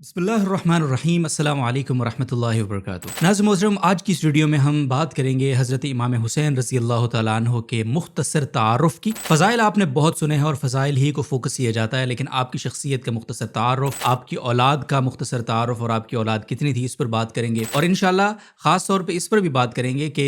بسم اللہ الرحمن الرحیم، السلام علیکم ورحمۃ اللہ وبرکاتہ۔ ناظرین محترم، آج کی اس ویڈیو میں ہم بات کریں گے حضرت امام حسین رضی اللہ تعالیٰ عنہ کے مختصر تعارف کی۔ فضائل آپ نے بہت سنے ہیں اور فضائل ہی کو فوکس کیا جاتا ہے، لیکن آپ کی شخصیت کا مختصر تعارف، آپ کی اولاد کا مختصر تعارف اور آپ کی اولاد کتنی تھی، اس پر بات کریں گے۔ اور انشاءاللہ خاص طور پہ اس پر بھی بات کریں گے کہ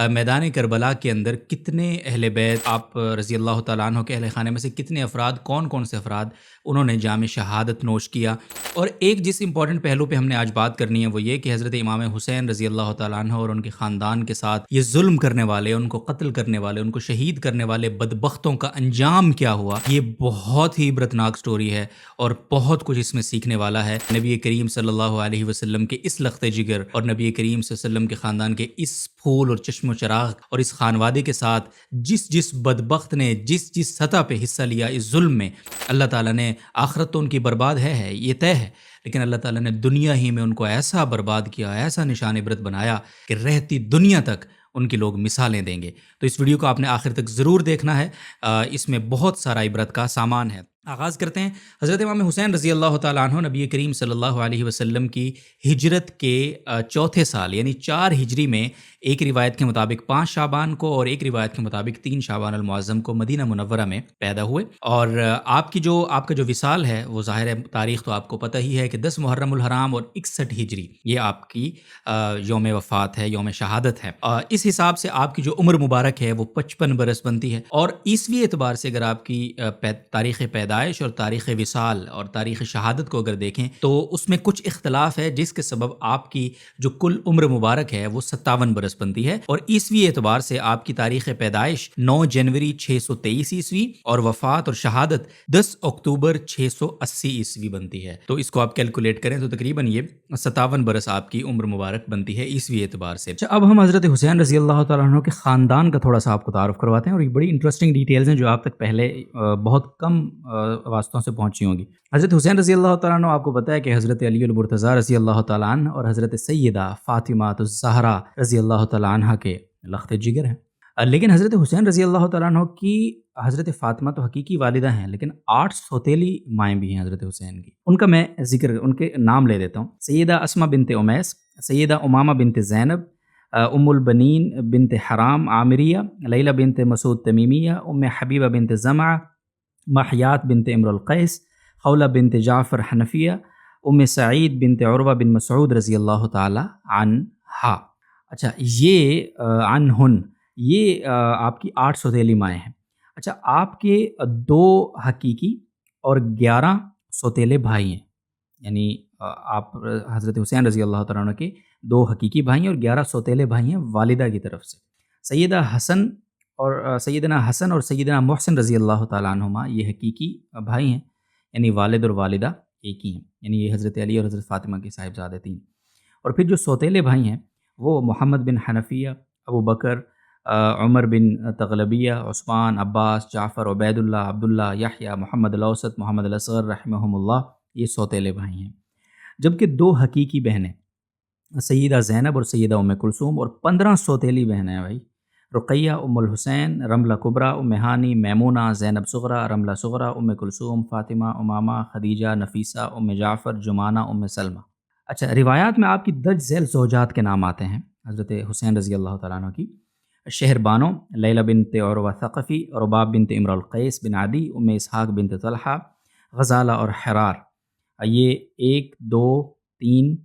میدان کربلا کے اندر کتنے اہل بیت، آپ رضی اللہ تعالیٰ عنہ کے اہل خانے میں سے کتنے افراد، کون کون سے افراد انہوں نے جام شہادت نوش کیا۔ اور ایک جس امپورٹنٹ پہلو پہ ہم نے آج بات کرنی ہے وہ یہ کہ حضرت امام حسین رضی اللہ تعالیٰ عنہ اور ان کے خاندان کے ساتھ یہ ظلم کرنے والے، ان کو قتل کرنے والے، ان کو شہید کرنے والے بدبختوں کا انجام کیا ہوا۔ یہ بہت ہی عبرتناک سٹوری ہے اور بہت کچھ اس میں سیکھنے والا ہے۔ نبی کریم صلی اللہ علیہ وسلم کے اس لخت جگر اور نبی کریم صلی اللہ علیہ وسلم کے خاندان کے اس پھول اور چشم و چراغ اور اس خانوادے کے ساتھ جس بدبخت نے جس سطح پہ حصہ لیا اس ظلم میں، اللہ تعالیٰ نے آخرت تو ان کی برباد ہے یہ طے ہے، لیکن اللہ تعالیٰ نے دنیا ہی میں ان کو ایسا برباد کیا، ایسا نشان عبرت بنایا کہ رہتی دنیا تک ان کے لوگ مثالیں دیں گے۔ تو اس ویڈیو کو آپ نے آخر تک ضرور دیکھنا ہے، اس میں بہت سارا عبرت کا سامان ہے۔ آغاز کرتے ہیں۔ حضرت امام حسین رضی اللہ تعالیٰ عنہ نبی کریم صلی اللہ علیہ وسلم کی ہجرت کے چوتھے سال یعنی 4 ہجری میں، ایک روایت کے مطابق 5 شعبان کو اور ایک روایت کے مطابق 3 شعبان المعظم کو مدینہ منورہ میں پیدا ہوئے۔ اور آپ کا جو وصال ہے وہ ظاہر ہے تاریخ تو آپ کو پتہ ہی ہے کہ 10 محرم الحرام اور 61 ہجری یہ آپ کی یوم وفات ہے، یوم شہادت ہے۔ اس حساب سے آپ کی جو عمر مبارک ہے وہ 55 برس بنتی ہے۔ اور عیسوی اعتبار سے اگر آپ کی تاریخ پیدائش اور تاریخ وصال اور تاریخ شہادت کو اگر دیکھیں تو اس میں کچھ اختلاف ہے، جس کے سبب آپ کی جو کل عمر مبارک ہے وہ 57 برس بنتی ہے۔ اور عیسوی اعتبار سے آپ کی تاریخ پیدائش 9 جنوری 623 عیسوی اور وفات اور شہادت 10 اکتوبر 680 عیسوی بنتی ہے۔ تو اس کو آپ کیلکولیٹ کریں تو تقریباً یہ 57 برس آپ کی عمر مبارک بنتی ہے عیسوی اعتبار سے۔ اب ہم حضرت حسین رضی اللہ تعالیٰ عنہ کے خاندان کا تھوڑا سا آپ کو تعارف کرواتے ہیں، اور یہ بڑی انٹرسٹنگ ڈیٹیلز ہیں جو آپ تک پہلے بہت کم واسطوں سے پہنچی ہوں گی۔ حضرت حسین رضی اللہ تعالیٰ عنہ، آپ کو پتہ ہے کہ حضرت علی المرتضیٰ رضی اللہ تعالیٰ عنہ اور حضرت سیدہ فاطمہ الزہرا رضی اللہ تعالیٰ عنہ کے لخت جگر ہیں، لیکن حضرت حسین رضی اللہ تعالیٰ عنہ کی حضرت فاطمہ تو حقیقی والدہ ہیں، لیکن 8 سوتیلی مائیں بھی ہیں حضرت حسین کی۔ ان کا میں ذکر ان کے نام لے دیتا ہوں۔ سیدہ اسمہ بنت امیس، سیدہ امامہ بنت زینب، ام البنین بنت حرام عامریہ، لیلہ بنت مسعود تمیمیہ، ام حبیبہ بنت زمعہ، محیات بنت امر القیس، خولہ بنت جعفر حنفیہ، ام سعید بنت عروہ بن مسعود رضی اللہ تعالی عنہا۔ اچھا، یہ عنہن یہ آپ کی 8 سوتیلی مائیں ہیں۔ اچھا، آپ کے 2 حقیقی اور 11 سوتیلے بھائی ہیں، یعنی آپ حضرت حسین رضی اللہ تعالیٰ عنہ کے 2 حقیقی بھائی ہیں اور 11 سوتیلے بھائی ہیں والدہ کی طرف سے۔ سیدنا حسن اور سیدنا محسن رضی اللہ تعالیٰ عنہما یہ حقیقی بھائی ہیں، یعنی والد اور والدہ ایک ہی ہیں، یعنی یہ حضرت علی اور حضرت فاطمہ کے صاحبزادے 3۔ اور پھر جو سوتیلے بھائی ہیں وہ محمد بن حنفیہ، ابو بکر، عمر بن تغلبیہ، عثمان، عباس، جعفر، عبید اللہ، عبداللہ، یحییٰ، محمد الاوسط، محمد الاصغر رحمہم اللہ، یہ سوتیلے بھائی ہیں۔ جبکہ 2 حقیقی بہنیں سیدہ زینب اور سیدہ ام کلثوم، اور 15 سوتیلی بہنیں ہیں بھائی، رقیہ، ام الحسین، رملہ کبریٰ، ام ہانی، میمونہ، زینب صغریٰ، رملہ صغریٰ، ام کلثوم، فاطمہ، امامہ، خدیجہ، نفیسہ، ام جعفر، جمانہ، ام سلمہ۔ اچھا، روایات میں آپ کی درج ذیل زوجات کے نام آتے ہیں حضرت حسین رضی اللہ تعالیٰ عنہ کی: شہر بانو، لیلہ بنت عروہ ثقفی، رباب بنت امر القیس بن عدی، ام اسحاق بنت طلحہ، غزالہ اور حرار۔ یہ 1 2 3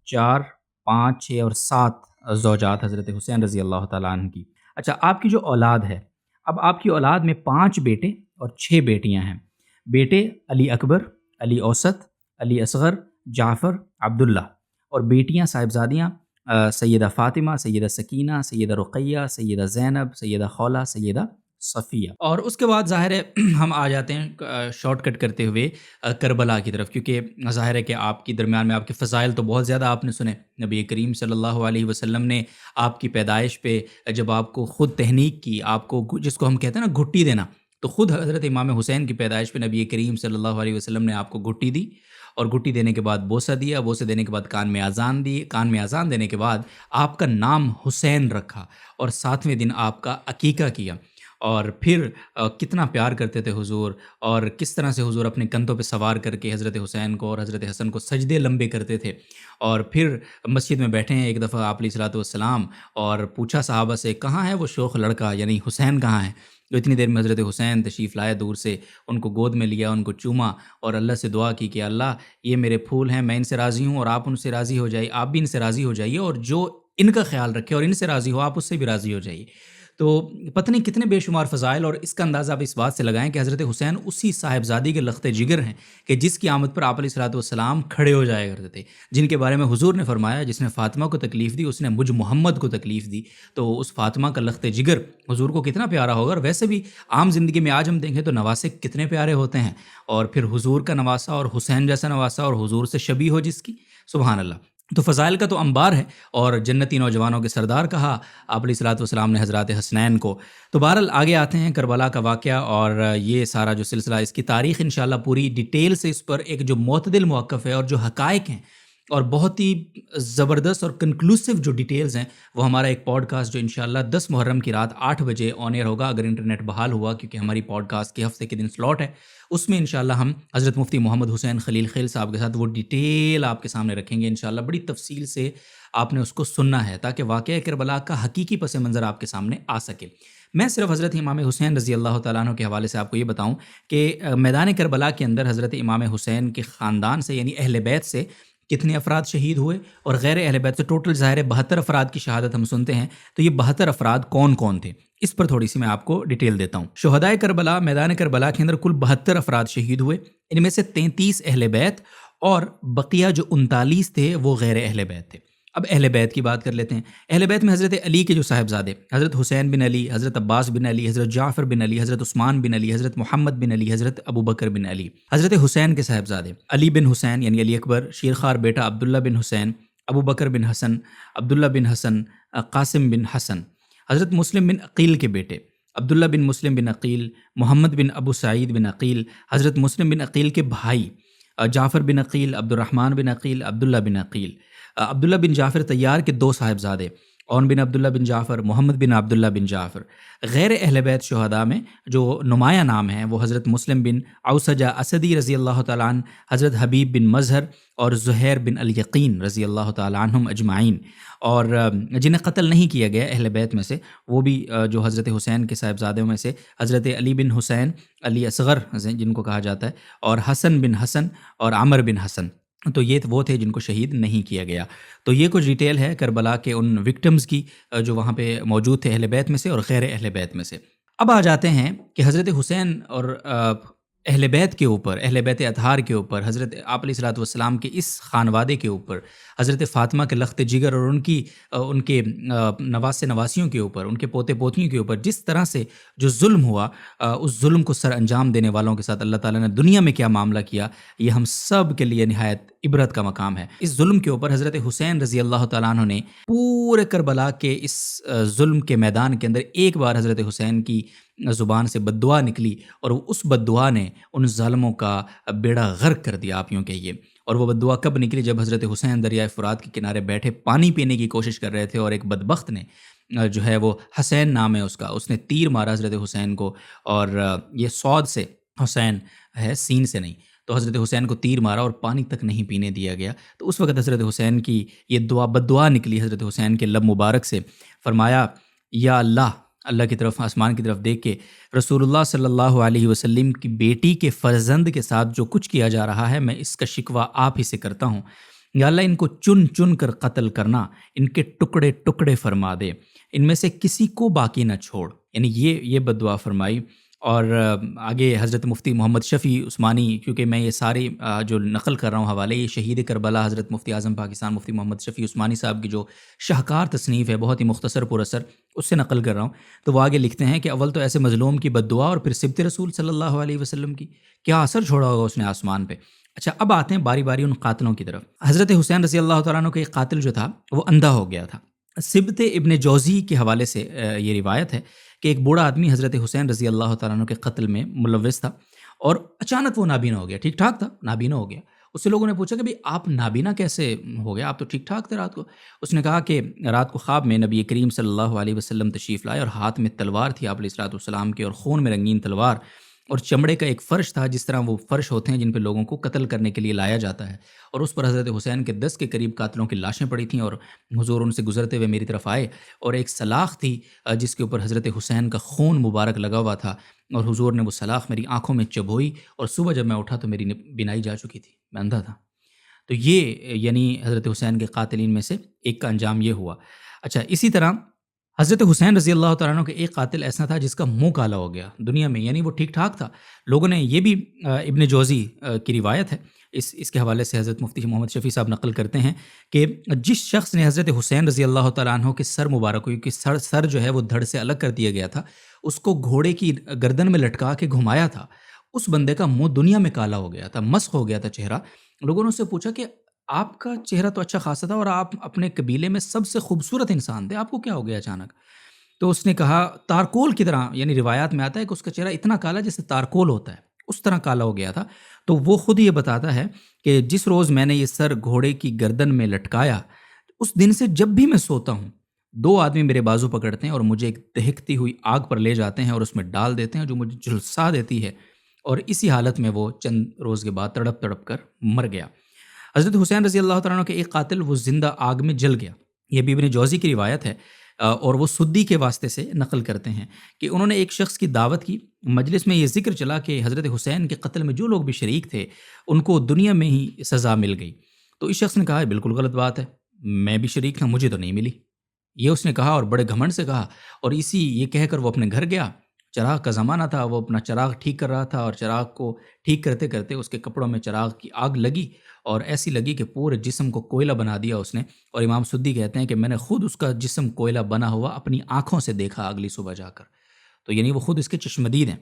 4 5 6 اور 7 زوجات حضرت حسین رضی اللہ تعالیٰ عنہ کی۔ اچھا، آپ کی جو اولاد ہے، اب آپ کی اولاد میں 5 بیٹے اور 6 بیٹیاں ہیں۔ بیٹے علی اکبر، علی اوسط، علی اصغر، جعفر، عبداللہ، اور بیٹیاں صاحبزادیاں سیدہ فاطمہ، سیدہ سکینہ، سیدہ رقیہ، سیدہ زینب، سیدہ خولہ، سیدہ صفیہ۔ اور اس کے بعد ظاہر ہے ہم آ جاتے ہیں شارٹ کٹ کرتے ہوئے کربلا کی طرف، کیونکہ ظاہر ہے کہ آپ کی درمیان میں آپ کے فضائل تو بہت زیادہ آپ نے سنے۔ نبی کریم صلی اللہ علیہ وسلم نے آپ کی پیدائش پہ جب آپ کو خود تہنیک کی، آپ کو جس کو ہم کہتے ہیں نا گھٹی دینا، تو خود حضرت امام حسین کی پیدائش پہ نبی کریم صلی اللہ علیہ وسلم نے آپ کو گھٹی دی، اور گھٹی دینے کے بعد بوسہ دیا، بوسہ دینے کے بعد کان میں اذان دی، کان میں اذان دینے کے بعد آپ کا نام حسین رکھا، اور 7ویں دن آپ کا عقیقہ کیا۔ اور پھر کتنا پیار کرتے تھے حضور، اور کس طرح سے حضور اپنے کندھوں پہ سوار کر کے حضرت حسین کو اور حضرت حسن کو سجدے لمبے کرتے تھے، اور پھر مسجد میں بیٹھے ہیں ایک دفعہ آپ علیہ الصلوۃ والسلام، اور پوچھا صحابہ سے کہاں ہے وہ شوخ لڑکا یعنی حسین کہاں ہے؟ تو اتنی دیر میں حضرت حسین تشریف لائے، دور سے ان کو گود میں لیا، ان کو چوما اور اللہ سے دعا کی کہ اللہ یہ میرے پھول ہیں، میں ان سے راضی ہوں اور آپ ان سے راضی ہو جائیے، آپ بھی ان سے راضی ہو جائیے، اور جو ان کا خیال رکھے اور ان سے راضی ہو آپ اس سے بھی راضی ہو جائیے۔ تو پتہ نہیں کتنے بے شمار فضائل، اور اس کا اندازہ آپ اس بات سے لگائیں کہ حضرت حسین اسی صاحبزادی کے لخت جگر ہیں کہ جس کی آمد پر آپ علیہ الصلوۃ والسلام کھڑے ہو جایا کرتے تھے، جن کے بارے میں حضور نے فرمایا جس نے فاطمہ کو تکلیف دی اس نے مجھ محمد کو تکلیف دی۔ تو اس فاطمہ کا لخت جگر حضور کو کتنا پیارا ہوگا، اور ویسے بھی عام زندگی میں آج ہم دیکھیں تو نواسے کتنے پیارے ہوتے ہیں، اور پھر حضور کا نواسا اور حسین جیسا نواسا اور حضور سے شبیہ ہو جس کی، سبحان اللہ۔ تو فضائل کا تو انبار ہے، اور جنتی نوجوانوں کے سردار کہا آپ علیہ الصلوۃ والسلام نے حضرات حسنین کو۔ تو بہرحال آگے آتے ہیں کربلا کا واقعہ، اور یہ سارا جو سلسلہ اس کی تاریخ انشاءاللہ پوری ڈیٹیل سے اس پر ایک جو معتدل موقف ہے اور جو حقائق ہیں اور بہت ہی زبردست اور کنکلوسیو جو ڈیٹیلز ہیں، وہ ہمارا ایک پوڈ کاسٹ جو انشاءاللہ 10 محرم کی رات 8 بجے آن ایئر ہوگا، اگر انٹرنیٹ بحال ہوا، کیونکہ ہماری پوڈ کاسٹ کے ہفتے کے دن سلاٹ ہے، اس میں انشاءاللہ ہم حضرت مفتی محمد حسین خلیل خیل صاحب کے ساتھ وہ ڈیٹیل آپ کے سامنے رکھیں گے انشاءاللہ، بڑی تفصیل سے آپ نے اس کو سننا ہے تاکہ واقعہ کربلا کا حقیقی پس منظر آپ کے سامنے آ سکے۔ میں صرف حضرت امام حسین رضی اللہ تعالیٰ عنہ کے حوالے سے آپ کو یہ بتاؤں کہ میدان کربلا کے اندر حضرت امام حسین کے خاندان سے یعنی اہل بیت سے کتنے افراد شہید ہوئے، اور غیر اہل بیت سے ٹوٹل ظاہر ہے 72 افراد کی شہادت ہم سنتے ہیں، تو یہ 72 افراد کون کون تھے اس پر تھوڑی سی میں آپ کو ڈیٹیل دیتا ہوں۔ شہدائے کربلا میدان کربلا کے اندر کل 72 افراد شہید ہوئے، ان میں سے 33 اہل بیت اور بقیہ جو 39 تھے وہ غیر اہل بیت تھے۔ اب اہل بیت کی بات کر لیتے ہیں۔ اہل بیت میں حضرت علی کے جو صاحبزادے حضرت حسین بن علی، حضرت عباس بن علی، حضرت جعفر بن علی، حضرت عثمان بن علی، حضرت محمد بن علی، حضرت ابو بکر بن علی، حضرت حسین کے صاحبزادے علی بن حسین یعنی علی اکبر، شیرخوار بیٹا عبداللہ بن حسین، ابو بکر بن حسن، عبداللہ بن حسن، قاسم بن حسن، حضرت مسلم بن عقیل کے بیٹے عبداللہ بن مسلم بن عقیل، محمد بن ابو سعید بن عقیل، حضرت مسلم بن عقیل کے بھائی جعفر بن عقیل، عبد الرحمن بن عقیل، عبداللہ بن عقیل، عبداللہ بن جعفر طیار کے 2 صاحبزادے اون بن عبداللہ بن جعفر، محمد بن عبداللہ بن جعفر۔ غیر اہل بیت شہداء میں جو نمایاں نام ہیں وہ حضرت مسلم بن اوسجہ اسدی رضی اللہ تعالیٰ عنہ، حضرت حبیب بن مظہر اور زہیر بن الیقین رضی اللہ تعالیٰ عنہم اجمعین، اور جنہیں قتل نہیں کیا گیا اہل بیت میں سے وہ بھی جو حضرت حسین کے صاحبزادوں میں سے حضرت علی بن حسین، علی اصغر جن کو کہا جاتا ہے، اور حسن بن حسن اور عمر بن حسن، تو یہ وہ تھے جن کو شہید نہیں کیا گیا۔ تو یہ کچھ ڈیٹیل ہے کربلا کے ان وکٹمز کی جو وہاں پہ موجود تھے اہل بیت میں سے اور غیر اہل بیت میں سے۔ اب آ جاتے ہیں کہ حضرت حسین اور اہل بیت کے اوپر، اہل بیت اطہار کے اوپر، حضرت آپ علیہ الصلوۃ والسلام کے اس خانوادے کے اوپر، حضرت فاطمہ کے لخت جگر اور ان کے نواسے نواسیوں کے اوپر، ان کے پوتے پوتیوں کے اوپر جس طرح سے جو ظلم ہوا، اس ظلم کو سر انجام دینے والوں کے ساتھ اللہ تعالیٰ نے دنیا میں کیا معاملہ کیا، یہ ہم سب کے لیے نہایت عبرت کا مقام ہے۔ اس ظلم کے اوپر حضرت حسین رضی اللہ تعالیٰ عنہ نے پورے کربلا کے اس ظلم کے میدان کے اندر ایک بار حضرت حسین کی زبان سے بد دعا نکلی، اور اس بد دعا نے ان ظالموں کا بیڑا غرق کر دیا، آپ یوں کہیے۔ اور وہ بد دعا کب نکلی؟ جب حضرت حسین دریائے فرات کے کنارے بیٹھے پانی پینے کی کوشش کر رہے تھے، اور ایک بدبخت نے جو ہے وہ حسین نام ہے اس نے تیر مارا حضرت حسین کو، اور یہ صاد سے حسین ہے، سین سے نہیں، تو حضرت حسین کو تیر مارا اور پانی تک نہیں پینے دیا گیا۔ تو اس وقت حضرت حسین کی یہ دعا بد دعا نکلی حضرت حسین کے لب مبارک سے، فرمایا یا اللہ کی طرف، آسمان کی طرف دیکھ کے، رسول اللہ صلی اللہ علیہ وسلم کی بیٹی کے فرزند کے ساتھ جو کچھ کیا جا رہا ہے میں اس کا شکوہ آپ ہی سے کرتا ہوں، یا اللہ ان کو چن چن کر قتل کرنا، ان کے ٹکڑے ٹکڑے فرما دے، ان میں سے کسی کو باقی نہ چھوڑ، یعنی یہ بد دعا فرمائی۔ اور آگے حضرت مفتی محمد شفیع عثمانی، کیونکہ میں یہ ساری جو نقل کر رہا ہوں حوالے، یہ شہید کربلا حضرت مفتی اعظم پاکستان مفتی محمد شفیع عثمانی صاحب کی جو شاہکار تصنیف ہے، بہت ہی مختصر پر اثر، اس سے نقل کر رہا ہوں۔ تو وہ آگے لکھتے ہیں کہ اول تو ایسے مظلوم کی بد دعا اور پھر سبط رسول صلی اللہ علیہ وسلم کی کیا اثر چھوڑا ہوگا اس نے آسمان پہ۔ اچھا، اب آتے ہیں باری باری ان قاتلوں کی طرف۔ حضرت حسین رضی اللہ تعالیٰ عنہ کا ایک قاتل جو تھا وہ اندھا ہو گیا تھا۔ سبط ابن جوزی کے حوالے سے یہ روایت ہے کہ ایک بوڑھا آدمی حضرت حسین رضی اللہ تعالیٰ عنہ کے قتل میں ملوث تھا، اور اچانک وہ نابینا ہو گیا، ٹھیک ٹھاک تھا، نابینا ہو گیا۔ اس سے لوگوں نے پوچھا کہ بھئی آپ نابینا کیسے ہو گئے، آپ تو ٹھیک ٹھاک تھے رات کو؟ اس نے کہا کہ رات کو خواب میں نبی کریم صلی اللہ علیہ وسلم تشریف لائے اور ہاتھ میں تلوار تھی آپ علیہ الصلوۃ والسلام کی، اور خون میں رنگین تلوار، اور چمڑے کا ایک فرش تھا، جس طرح وہ فرش ہوتے ہیں جن پہ لوگوں کو قتل کرنے کے لیے لایا جاتا ہے، اور اس پر حضرت حسین کے 10 کے قریب قاتلوں کی لاشیں پڑی تھیں، اور حضور ان سے گزرتے ہوئے میری طرف آئے، اور ایک سلاخ تھی جس کے اوپر حضرت حسین کا خون مبارک لگا ہوا تھا، اور حضور نے وہ سلاخ میری آنکھوں میں چبھوئی، اور صبح جب میں اٹھا تو میری بینائی جا چکی تھی، میں اندھا تھا۔ تو یہ یعنی حضرت حسین کے قاتلین میں سے ایک کا انجام یہ ہوا۔ اچھا، اسی طرح حضرت حسین رضی اللہ تعالیٰ عنہ کے ایک قاتل ایسا تھا جس کا منہ کالا ہو گیا دنیا میں، یعنی وہ ٹھیک ٹھاک تھا۔ لوگوں نے یہ بھی ابن جوزی کی روایت ہے، اس کے حوالے سے حضرت مفتی محمد شفیع صاحب نقل کرتے ہیں کہ جس شخص نے حضرت حسین رضی اللہ تعالیٰ عنہ کے سر مبارک ہوئی کہ سر جو ہے وہ دھڑ سے الگ کر دیا گیا تھا، اس کو گھوڑے کی گردن میں لٹکا کے گھمایا تھا، اس بندے کا منہ دنیا میں کالا ہو گیا تھا، مسخ ہو گیا تھا چہرہ۔ لوگوں نے اس سے پوچھا کہ آپ کا چہرہ تو اچھا خاصا تھا اور آپ اپنے قبیلے میں سب سے خوبصورت انسان تھے، آپ کو کیا ہو گیا اچانک؟ تو اس نے کہا تارکول کی طرح، یعنی روایات میں آتا ہے کہ اس کا چہرہ اتنا کالا جیسے تارکول ہوتا ہے، اس طرح کالا ہو گیا تھا۔ تو وہ خود یہ بتاتا ہے کہ جس روز میں نے یہ سر گھوڑے کی گردن میں لٹکایا، اس دن سے جب بھی میں سوتا ہوں 2 آدمی میرے بازو پکڑتے ہیں اور مجھے ایک دہکتی ہوئی آگ پر لے جاتے ہیں اور اس میں ڈال دیتے ہیں جو مجھے جھلسا دیتی ہے، اور اسی حالت میں وہ چند روز کے بعد تڑپ تڑپ کر مر گیا۔ حضرت حسین رضی اللہ تعالیٰ عنہ کے ایک قاتل وہ زندہ آگ میں جل گیا، یہ بھی ابن جوزی کی روایت ہے، اور وہ سدی کے واسطے سے نقل کرتے ہیں کہ انہوں نے ایک شخص کی دعوت کی، مجلس میں یہ ذکر چلا کہ حضرت حسین کے قتل میں جو لوگ بھی شریک تھے ان کو دنیا میں ہی سزا مل گئی۔ تو اس شخص نے کہا بالکل غلط بات ہے، میں بھی شریک تھا، مجھے تو نہیں ملی، یہ اس نے کہا اور بڑے گھمنڈ سے کہا، اور یہ کہہ کر وہ اپنے گھر گیا۔ چراغ کا زمانہ تھا، وہ اپنا چراغ ٹھیک کر رہا تھا، اور چراغ کو ٹھیک کرتے کرتے اس کے کپڑوں میں چراغ کی آگ لگی، اور ایسی لگی کہ پورے جسم کو کوئلہ بنا دیا اس نے، اور امام سدی کہتے ہیں کہ میں نے خود اس کا جسم کوئلہ بنا ہوا اپنی آنکھوں سے دیکھا اگلی صبح جا کر، تو یعنی وہ خود اس کے چشمدید ہیں۔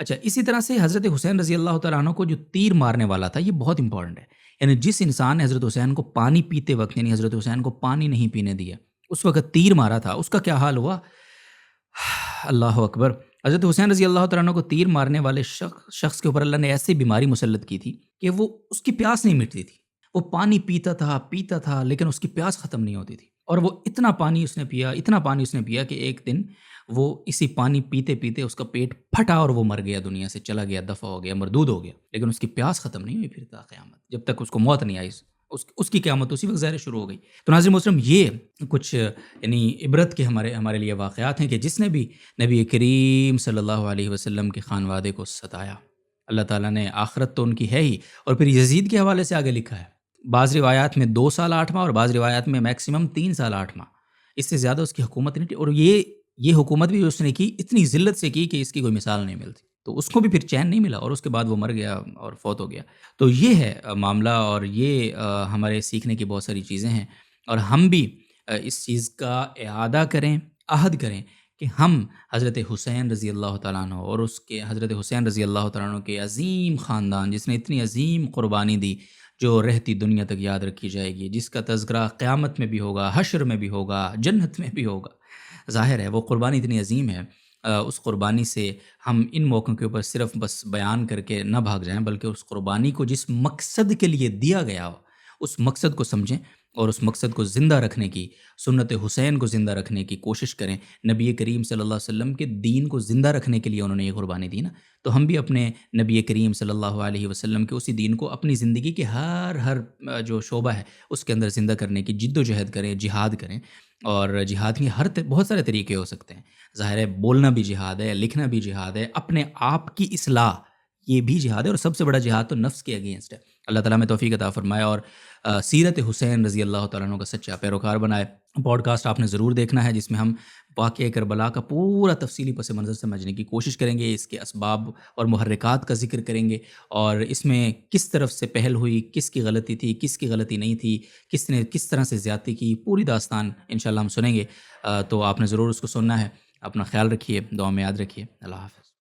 اچھا، اسی طرح سے حضرت حسین رضی اللہ تعالیٰ عنہ کو جو تیر مارنے والا تھا، یہ بہت امپورٹنٹ ہے، یعنی جس انسان نے حضرت حسین کو پانی پیتے وقت، یعنی حضرت حسین کو پانی نہیں پینے دیا، اس وقت تیر مارا تھا، اس کا کیا حال ہوا؟ اللہ اکبر۔ حضرت حسین رضی اللہ تعالیٰ عنہ کو تیر مارنے والے شخص کے اوپر اللہ نے ایسی بیماری مسلط کی تھی کہ وہ اس کی پیاس نہیں مٹتی تھی، وہ پانی پیتا تھا لیکن اس کی پیاس ختم نہیں ہوتی تھی، اور وہ اتنا پانی اس نے پیا کہ ایک دن وہ اسی پانی پیتے پیتے اس کا پیٹ پھٹا اور وہ مر گیا، دنیا سے چلا گیا، دفع ہو گیا، مردود ہو گیا، لیکن اس کی پیاس ختم نہیں ہوئی پھر تا قیامت، جب تک اس کو موت نہیں آئی، اس کی قیامت اسی وقت ظاہر شروع ہو گئی۔ تو ناظرین محترم، یہ کچھ یعنی عبرت کے ہمارے لیے واقعات ہیں کہ جس نے بھی نبی کریم صلی اللہ علیہ وسلم کے خانوادے کو ستایا، اللہ تعالیٰ نے آخرت تو ان کی ہے ہی، اور پھر یزید کے حوالے سے آگے لکھا ہے، بعض روایات میں 2 سال 8 ماہ اور بعض روایات میں میکسیمم 3 سال 8 ماہ، اس سے زیادہ اس کی حکومت نہیں تھی، اور یہ حکومت بھی اس نے کی اتنی ذلت سے کی کہ اس کی کوئی مثال نہیں ملتی، تو اس کو بھی پھر چین نہیں ملا، اور اس کے بعد وہ مر گیا اور فوت ہو گیا۔ تو یہ ہے معاملہ، اور یہ ہمارے سیکھنے کی بہت ساری چیزیں ہیں، اور ہم بھی اس چیز کا اعادہ کریں، عہد کریں کہ ہم حضرت حسین رضی اللہ تعالیٰ عنہ اور اس کے حضرت حسین رضی اللہ تعالیٰ عنہ کے عظیم خاندان، جس نے اتنی عظیم قربانی دی جو رہتی دنیا تک یاد رکھی جائے گی، جس کا تذکرہ قیامت میں بھی ہوگا، حشر میں بھی ہوگا، جنت میں بھی ہوگا، ظاہر ہے وہ قربانی اتنی عظیم ہے، اس قربانی سے ہم ان موقعوں کے اوپر صرف بس بیان کر کے نہ بھاگ جائیں، بلکہ اس قربانی کو جس مقصد کے لیے دیا گیا ہو اس مقصد کو سمجھیں، اور اس مقصد کو زندہ رکھنے کی، سنت حسین کو زندہ رکھنے کی کوشش کریں۔ نبی کریم صلی اللہ علیہ وسلم کے دین کو زندہ رکھنے کے لیے انہوں نے یہ قربانی دی نا، تو ہم بھی اپنے نبی کریم صلی اللہ علیہ وسلم کے اسی دین کو اپنی زندگی کے ہر جو شعبہ ہے اس کے اندر زندہ کرنے کی جد و جہد کریں، جہاد کریں، اور جہاد کے بہت سارے طریقے ہو سکتے ہیں، ظاہر ہے بولنا بھی جہاد ہے، لکھنا بھی جہاد ہے، اپنے آپ کی اصلاح یہ بھی جہاد ہے، اور سب سے بڑا جہاد تو نفس کے اگینسٹ ہے۔ اللہ تعالیٰ میں توفیق عطا فرمائے، اور سیرت حسین رضی اللہ تعالیٰ عنہ کا سچا پیروکار بنائے۔ پوڈ کاسٹ آپ نے ضرور دیکھنا ہے، جس میں ہم واقعہ کربلا کا پورا تفصیلی پس منظر سمجھنے کی کوشش کریں گے، اس کے اسباب اور محرکات کا ذکر کریں گے، اور اس میں کس طرف سے پہل ہوئی، کس کی غلطی تھی، کس کی غلطی نہیں تھی، کس نے کس طرح سے زیادتی کی، پوری داستان انشاءاللہ ہم سنیں گے۔ تو آپ نے ضرور اس کو سننا ہے۔ اپنا خیال رکھیے، دعا میں یاد رکھیے۔ اللہ حافظ۔